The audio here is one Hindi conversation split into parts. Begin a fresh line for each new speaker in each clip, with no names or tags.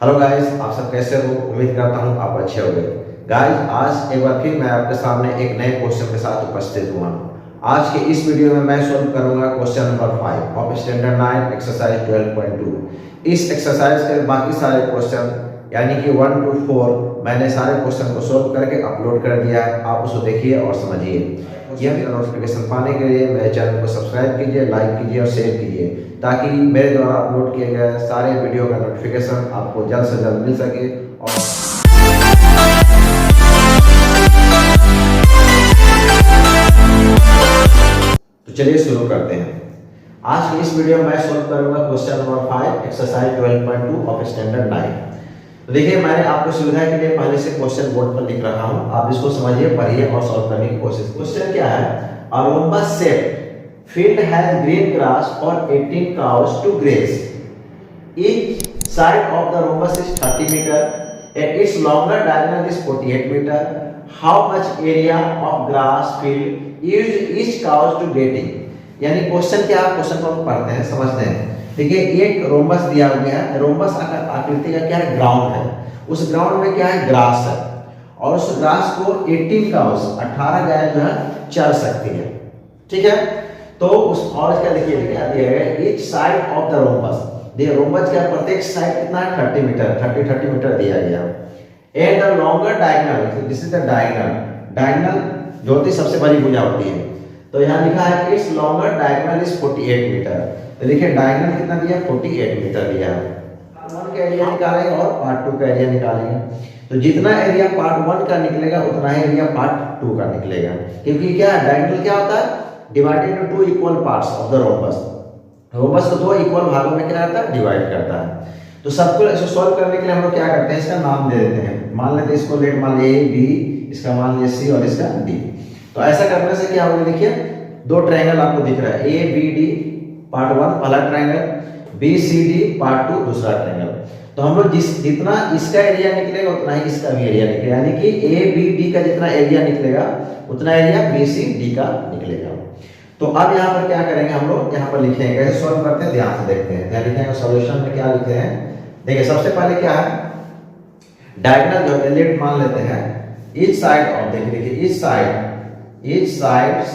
हेलो गाइस, आप सब कैसे हो? उम्मीद करता हूँ आप अच्छे होंगे। गाइस, आज एक बार फिर मैं आपके सामने एक नए क्वेश्चन के साथ उपस्थित हुआ हूँ। आज के इस वीडियो में मैं सॉल्व करूंगा question number 5 of standard 9 exercise 12.2। इस एक्सरसाइज के बाकी सारे क्वेश्चन यानी कि 1 to 4 मैंने सारे क्वेश्चन को सॉल्व करके अपलोड कर दिया है। आप उसको देखिए और समझिए। यह नोटिफिकेशन पाने के लिए मेरे चैनल को सब्सक्राइब कीजिए, लाइक कीजिए और शेयर कीजिए, ताकि मेरे द्वारा अपलोड किए गए सारे वीडियो का नोटिफिकेशन आपको जल्द से जल्द मिल सके। और तो चलिए शुरू करते हैं। आज की इस वीडियो में मैं सॉल्व करूंगा question number 5 exercise 12.2 of standard 9। तो देखिए, मैंने आपको सुविधा के लिए पहले से क्वेश्चन बोर्ड पर लिख रहा हूं। आप इसको समझिए, पढ़िए और सॉल्व करने की कोशिश। क्वेश्चन क्या है? A rhombus shaped field has green grass for 18 cows to graze. Each side of the rhombus is 30 meter and its longer diagonal is 48 meter. How much area of grass field used each cows to grazing? यानी क्वेश्चन क्या है? क्वेश्चन को हम पढ़ते हैं, समझते हैं। देखिए, एक रोम्बस दिया गया है। रोम्बस आकृति का क्या है? ग्राउंड है। उस ग्राउंड में क्या है? ग्रास है। और उस ग्रास को 18 काउस 18 गाय जो है चर सकती है। ठीक है, तो उस और क्या देखिए क्या दिया गया है? Each side of the rhombus, देखिए रोम्बस का प्रत्येक साइड कितना है? 30 मीटर, 30 मीटर दिया गया है। And the longer diagonal, this is the diagonal. Diagonal जो होती है सबसे बड़ी भुजा होती है। तो यहाँ लिखा है it's longer diagonal is 48 meter. तो देखिए डायगोनल कितना दिया? 48 मीटर दिया है। पार्ट 1 का एरिया निकालेंगे और पार्ट 2 का एरिया निकालेंगे। तो जितना एरिया पार्ट 1 का निकलेगा उतना ही एरिया पार्ट 2 का निकलेगा, क्योंकि क्या है? डायगोनल क्या होता है? Divided into 2 equal parts of the rhombus. Rhombus को 2 इक्वल भागों में क्या करता है? डिवाइड करता है। तो सबको इसको सॉल्व करने के लिए हम लोग क्या करते हैं? इसका नाम दे देते हैं। मान लेते हैं इसको, लेट मान ए बी, इसका मान लीजिए सी और इसका डी। तो ऐसा करने से क्या होगा? देखिए दो ट्रायंगल आपको दिख रहा है, ए बी डी पार्ट 1 पहला triangle, B C D part 2 दूसरा ट्रायंगल। तो हम लोग जितना इसका एरिया निकलेगा उतना ही इसका भी एरिया निकलेगा, यानी कि ए बी डी का जितना एरिया निकलेगा उतना एरिया बी सी डी का निकलेगा। तो अब यहाँ पर क्या करेंगे? हम लोग यहाँ पर लिखेंगे। कैसे सॉल्व करते हैं ध्यान से देखते हैं। यहाँ लिखेंगे सॉल्यूशन में क्या लिखते हैं। देखिए सबसे पहले क्या है? डायगोनल जो है लेट मान लेते हैं। ईच साइड ऑफ, देखिए ईच साइड्स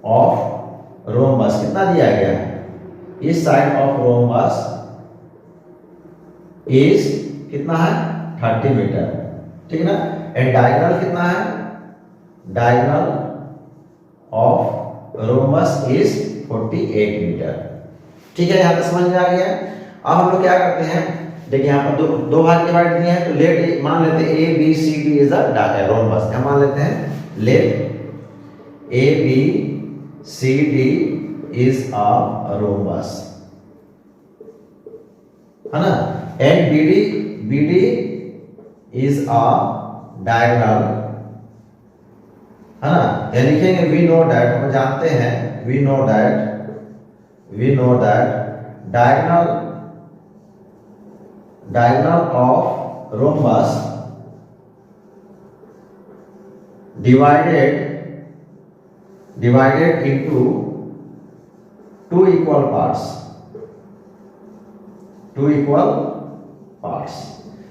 ऑफ रोम्बस कितना दिया गया है? Each side of rhombus is कितना है? 30 मीटर। ठीक है ना? एंड डायगोनल कितना है? Diagonal of rhombus is 48 meter. ठीक है, यहाँ तक समझ में आ गया। अब हम लोग क्या करते हैं? देखिए यहाँ पर दो भाग डिवाइड दिए हैं। तो लेट मान लेते हैं A B C D is a rhombus. यहाँ मान लेते हैं let A B C D is a rhombus, है ना? And B D is a diagonal, है ना? यानी लिखेंगे वी नो दैट, हम जानते हैं, we know that diagonal of rhombus divided into 2 equal parts,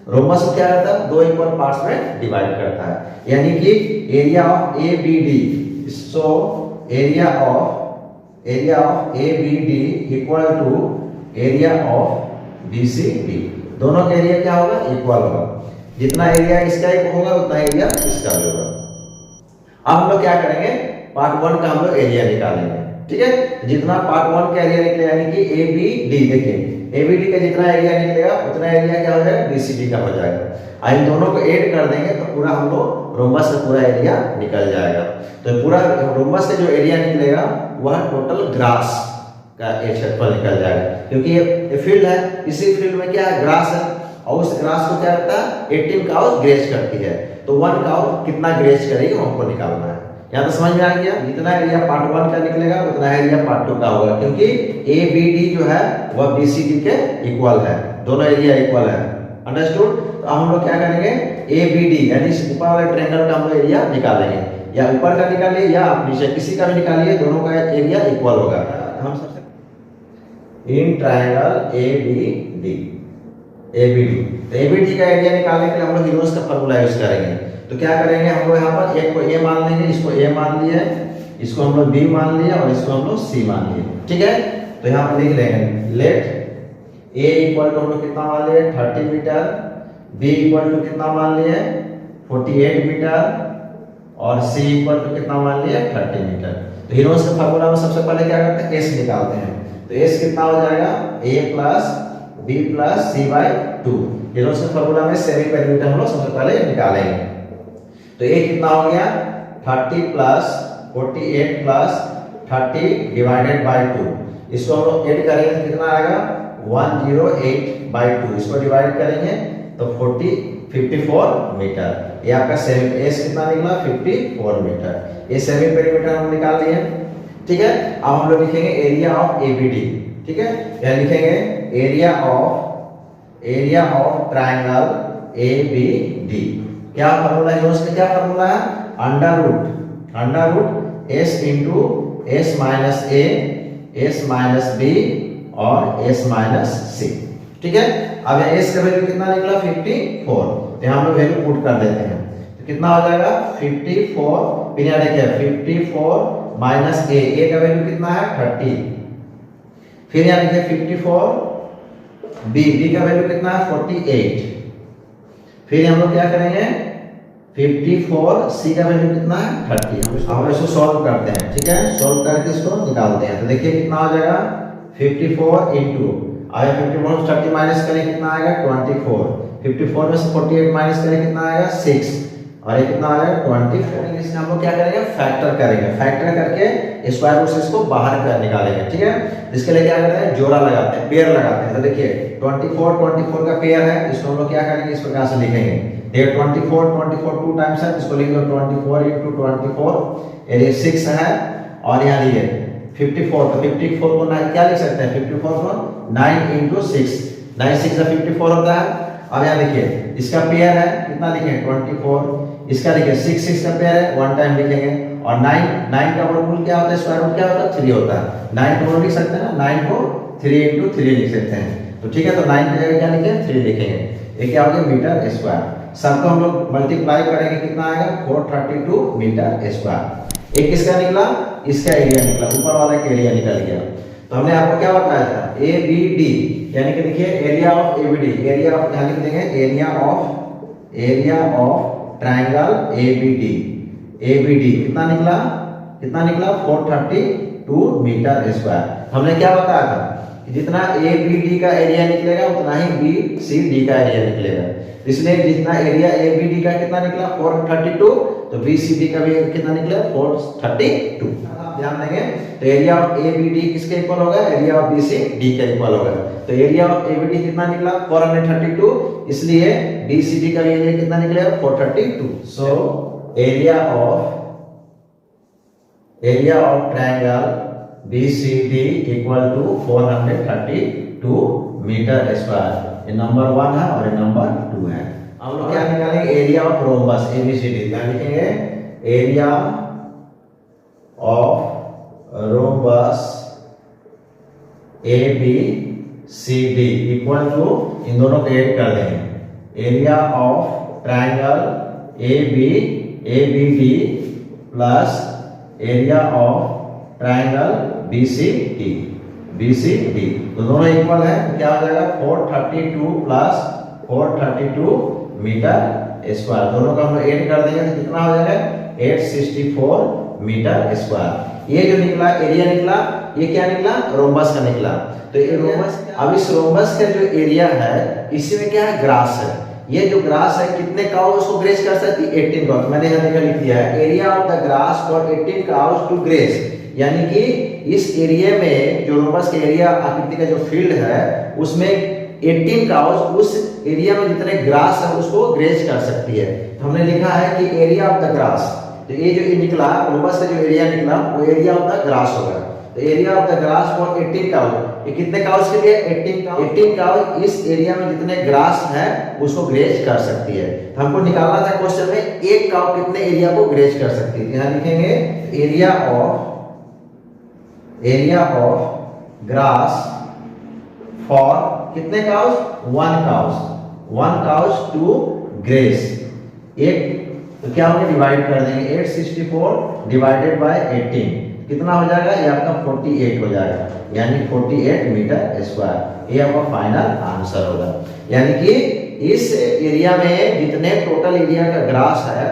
rhombus को क्या करता है? 2 इक्वल पार्ट्स में डिवाइड करता है। यानी कि area of A B D, so area of A B D equal to area of B C D. दोनों का एरिया क्या होगा? इक्वल होगा। जितना एरिया इसका होगा उतना एरिया इसका भी होगा। अब हम लोग क्या करेंगे? पार्ट 1 का हम लोग एरिया निकालेंगे। ठीक है, जितना पार्ट 1 का एरिया निकलेगा, यानी कि ए बी डी, देखिए ए बी डी का जितना एरिया निकलेगा उतना एरिया क्या हो जाएगा? बी सी डी का हो जाएगा। इन दोनों को ऐड कर देंगे तो पूरा हम लोग रोम्बस का पूरा एरिया निकल जाएगा। तो पूरा रोम्बस का जो एरिया निकलेगा वह टोटल ग्रास का क्षेत्रफल निकल जाएगा, क्योंकि ये फील्ड है। इसी फील्ड में क्या है? ग्रास है। और उस ग्रास को क्या करता है? 18 काउस ग्रेज करती है। तो 1 काउ कितना ग्रेज करेगी हमको निकालना है। यहाँ तो समझ में आ गया? जितना एरिया पार्ट 1 का निकलेगा उतना एरिया पार्ट 2 का होगा, क्योंकि ए बी डी जो है वह बी सी डी के इक्वल है। दोनों एरिया इक्वल है। अंडरस्टूड? तो हम लोग क्या करेंगे? ए बी डी यानी ऊपर वाले ट्रायंगल का हम लोग एरिया निकालेंगे, या ऊपर का निकालिए या आप नीचे किसी का भी निकालिए, दोनों का एरिया इक्वल होगा। हम सबसे इन triangle A B D ABD। तो ABD का एरिया निकालने के लिए हम लोग हीरोस का फॉर्मूला यूज करेंगे। तो क्या करेंगे, हम लोग यहाँ पर एक को A मान लेंगे, इसको A मान लिया, इसको हम लोग B मान लिया और इसको हम लोग C मान लिए। ठीक है, तो यहाँ पर लिख लेंगे लेट A इक्वल टू हम लोग कितना मान लिए 30 मीटर, B इक्वल टू कितना मान लिए 48 मीटर और C इक्वल टू कितना मान लिया 30 मीटर। तो हीरोस का फार्मूला में सबसे पहले क्या करते हैं, S निकालते हैं। तो S कितना हो जाएगा A plus B plus C by 2। Heroes के फार्मूला में सेमी पेरीमीटर हम लोग सबसे पहले निकालेंगे। तो A कितना हो गया 30 प्लस 48 प्लस 30 डिवाइडेड बाई 2। इसको हम लोग ऐड करेंगे तो कितना आएगा 108 बाई 2। इसको डिवाइड करेंगे तो 54 मीटर। ये आपका सेमी एस कितना निकला 54 मीटर। ये सेमी पेरीमीटर हम निकाल लिए। ठीक है, अब हम लोग लिखेंगे एरिया ऑफ एबीडी। ठीक है, यह लिखेंगे एरिया ऑफ ट्रायंगल एबीडी। क्या फार्मूला है उसका, क्या फार्मूला है under root S into S minus A S minus B और एस माइनस सी। ठीक है, अब एस का वैल्यू कितना निकला 54। तो यहाँ हम लोग वैल्यू पुट कर देते हैं। तो कितना हो जाएगा 54, फिर यहाँ देखिए 54 माइनस ए का वैल्यू कितना है 30। फिर यहाँ देखिए 54 बी का वैल्यू कितना है 48। फिर हम लोग क्या करेंगे 54 सी का वैल्यू कितना है 30। हम इसको सॉल्व करते हैं। ठीक है, सॉल्व करके इसको निकालते हैं। तो देखिए कितना हो जाएगा 54 इंटू आया 54 30 माइनस करें कितना आएगा 24। 54 में से 48 माइनस करें कितना आएगा 6 और ये कितना आएगा 24। इसमें हम लोग क्या करेंगे फैक्टर करेंगे। फैक्टर करके स्क्वायर रूट से इसको बाहर कर निकालेंगे। ठीक है, इसके लिए क्या करते हैं जोड़ा लगाते हैं, पेयर लगाते हैं। तो देखिए 24 का पेयर है, इसको हम लोग क्या करेंगे इस प्रकार से लिखेंगे। ये 24 टू टाइम्स है, इसको लिखेंगे 24 into 24 ये 6 है और यहाँ लिए 54। तो 54 को क्या लिख सकते हैं 54 को 9 into 6 9 6 का 54 होता है। अब यहाँ देखिए इसका पेयर है कितना लिखेंगे 24, इसका देखिए 6 का पेयर है 1 टाइम लिखेंगे और 9 का वर्गमूल क्या होता है स्क्वायर रूट क्या होता है 3 होता है। 9 को लिख सकते हैं ना 9 को 3 into 3 लिख सकते हैं। तो ठीक है, तो 9 की जगह क्या लिखेंगे 3 लिखेंगे। ये क्या हो गया मीटर स्क्वायर। सबको हम लोग मल्टीप्लाई करेंगे कितना आएगा 432 मीटर स्क्वायर। एक किसका निकला, इसका एरिया निकला, ऊपर वाला का एरिया निकल गया। तो हमने आपको क्या बताया था ए बी डी, यानी कि देखिए area of ABD, area of यहाँ लिख देंगे area of triangle ABD. ABD कितना निकला 432 मीटर स्क्वायर। हमने क्या बताया था कि जितना ए बी डी का एरिया निकलेगा उतना ही बी सी डी का एरिया निकलेगा। इसलिए जितना एरिया ए बी डी का कितना निकला 432, तो बी सी डी का भी कितना निकला 432। ध्यान देंगे तो area of A B D किसके इक्वल होगा, area of B C D के इक्वल होगा। तो area of A B D कितना निकला 432, इसलिए बी सी डी का भी एरिया कितना निकलेगा 432। So area of triangle BCD equal to 432 meter square. ये नंबर 1 है और ये नंबर 2 है। हम लोग क्या निकालेंगे एरिया ऑफ रोम्बस ABCD। क्या लिखेंगे area of rhombus ABCD equal to इन दोनों को ऐड कर देंगे area of triangle ABD plus area of triangle BCD। तो दोनों इक्वल है तो क्या हो जाएगा 432 प्लस 432 मीटर स्क्वायर। दोनों का हम लोग ऐड कर देंगे तो कितना हो जाएगा 864 मीटर स्क्वायर। ये जो निकला एरिया निकला, ये क्या निकला रोम्बस का निकला। तो ये रोम्बस, अब इस रोम्बस का जो एरिया है इसी में क्या है ग्रास है। ये जो ग्रास है कितने काउज उसको ग्रेस कर सकती है 18 काउज। मैंने यहाँ लिख दिया है area of the grass for 18 cows to graze, यानी कि इस एरिया में जो रोम्बस के एरिया आकृति का जो फील्ड है उसमें 18 काउज उस एरिया में जितने ग्रास है उसको ग्रेज कर सकती है। तो हमने लिखा है कि एरिया ऑफ द ग्रास, तो ये जो निकला रोम्बस का जो एरिया निकला वो एरिया ऑफ द ग्रास होगा। तो area of the grass for 18 cows, ये कितने काउज के लिए 18 काउज इस एरिया में जितने ग्रास है उसको ग्रेज कर सकती है। तो हमको निकालना था क्वेश्चन में एक काउ कितने एरिया को ग्रेज कर सकती है। यहाँ लिखेंगे एरिया ऑफ ग्रास फॉर कितने काउज 1 काउज। 1 cows 2 grace. एक तो क्या होगा, डिवाइड कर देंगे, 864 डिवाइडेड बाय 18 कितना हो जाएगा, ये आपका 48 हो जाएगा, यानी 48 मीटर स्क्वायर। ये आपका फाइनल आंसर होगा। यानी कि इस एरिया में जितने टोटल एरिया का ग्रास है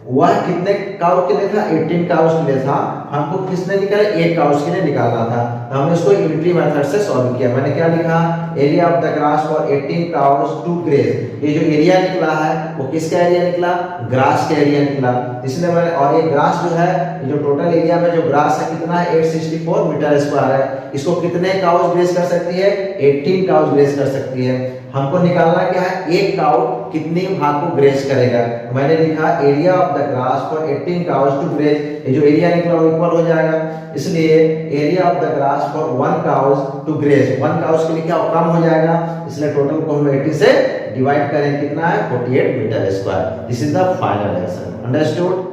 वह कितने काउस के लिए था, 18 काउस के लिए था। हमको किसने निकाला, 1 काउस के लिए निकालना था, तो हमने इसको यूनिटरी मेथड से सॉल्व किया। मैंने क्या लिखा, area of the grass for 18 cows 2 grace. ये जो एरिया निकला है वो किसका एरिया निकला, ग्रास का एरिया निकला। इसलिए मैंने, और ये ग्रास जो है, ये जो टोटल एरिया में जो ग्रास है कितना है, 864 मीटर स्क्वायर है। इसको कितने काउस ग्रेस कर सकती है, 18 काउस ग्रेस कर सकती है। हमको निकालना क्या है, 1 काउ कितनी भाग को ग्रेस करेगा। मैंने लिखा area of the grass for 18 cows to graze, ये जो एरिया निकला वो इक्वल हो जाएगा। इसलिए area of the grass for 1 cows to graze, 1 cows के लिए क्या कम हो जाएगा, इसलिए टोटल को हम 80 से डिवाइड करें, कितना है 48 meter square. This is the final answer. Understood.